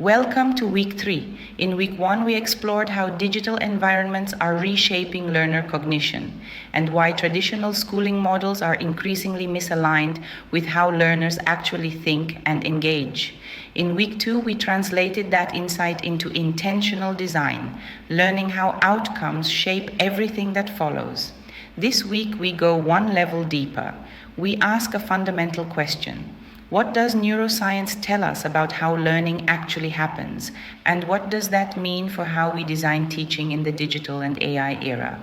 Welcome to week 3. In week 1, we explored how digital environments are reshaping learner cognition and why traditional schooling models are increasingly misaligned with how learners actually think and engage. In week 2, we translated that insight into intentional design, learning how outcomes shape everything that follows. This week, we go one level deeper. We ask a fundamental question. What does neuroscience tell us about how learning actually happens? And what does that mean for how we design teaching in the digital and AI era?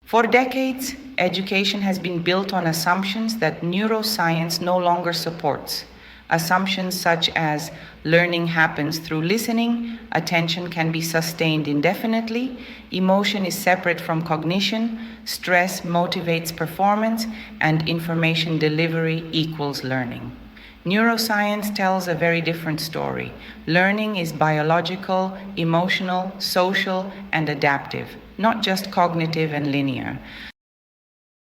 For decades, education has been built on assumptions that neuroscience no longer supports. Assumptions such as learning happens through listening, attention can be sustained indefinitely, emotion is separate from cognition, stress motivates performance, and information delivery equals learning. Neuroscience tells a very different story. Learning is biological, emotional, social, and adaptive, not just cognitive and linear.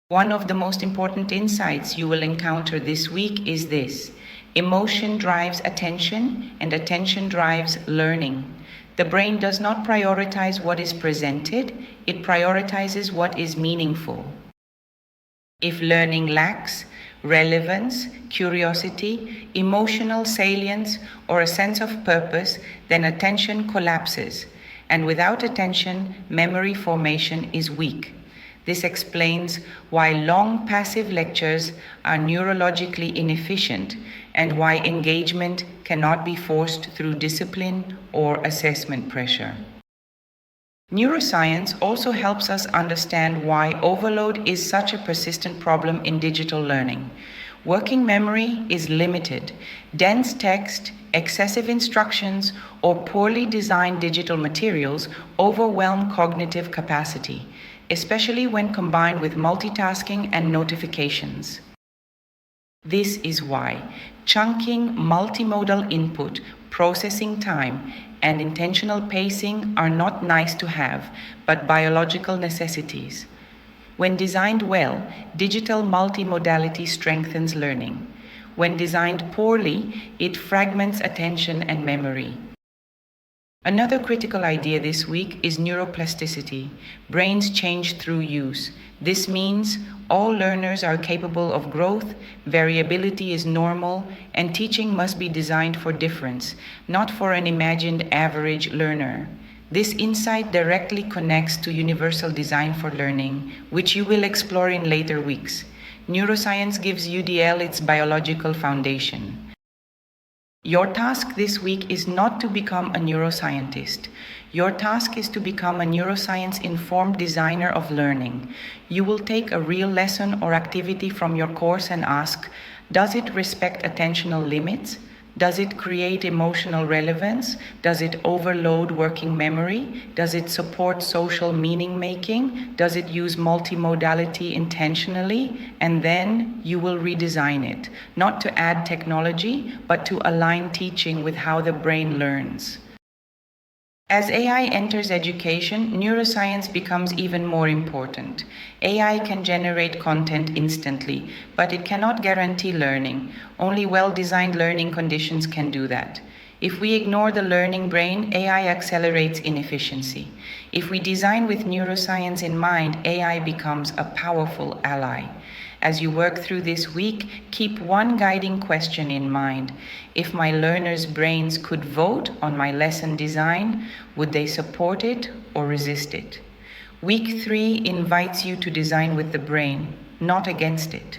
One of the most important insights you will encounter this week is this. Emotion drives attention, and attention drives learning. The brain does not prioritize what is presented, it prioritizes what is meaningful. If learning lacks relevance, curiosity, emotional salience, or a sense of purpose, then attention collapses. And without attention, memory formation is weak. This explains why long passive lectures are neurologically inefficient and why engagement cannot be forced through discipline or assessment pressure. Neuroscience also helps us understand why overload is such a persistent problem in digital learning. Working memory is limited. Dense text, excessive instructions, or poorly designed digital materials overwhelm cognitive capacity, especially when combined with multitasking and notifications. This is why chunking, multimodal input, processing time, and intentional pacing are not nice to have, but biological necessities. When designed well, digital multimodality strengthens learning. When designed poorly, it fragments attention and memory. Another critical idea this week is neuroplasticity. Brains change through use. This means all learners are capable of growth, variability is normal, and teaching must be designed for difference, not for an imagined average learner. This insight directly connects to universal design for learning, which you will explore in later weeks. Neuroscience gives UDL its biological foundation. Your task this week is not to become a neuroscientist. Your task is to become a neuroscience-informed designer of learning. You will take a real lesson or activity from your course and ask, does it respect attentional limits? Does it create emotional relevance? Does it overload working memory? Does it support social meaning making? Does it use multimodality intentionally? And then you will redesign it, not to add technology, but to align teaching with how the brain learns. As AI enters education, neuroscience becomes even more important. AI can generate content instantly, but it cannot guarantee learning. Only well-designed learning conditions can do that. If we ignore the learning brain, AI accelerates inefficiency. If we design with neuroscience in mind, AI becomes a powerful ally. As you work through this week, keep one guiding question in mind. If my learners' brains could vote on my lesson design, would they support it or resist it? Week 3 invites you to design with the brain, not against it.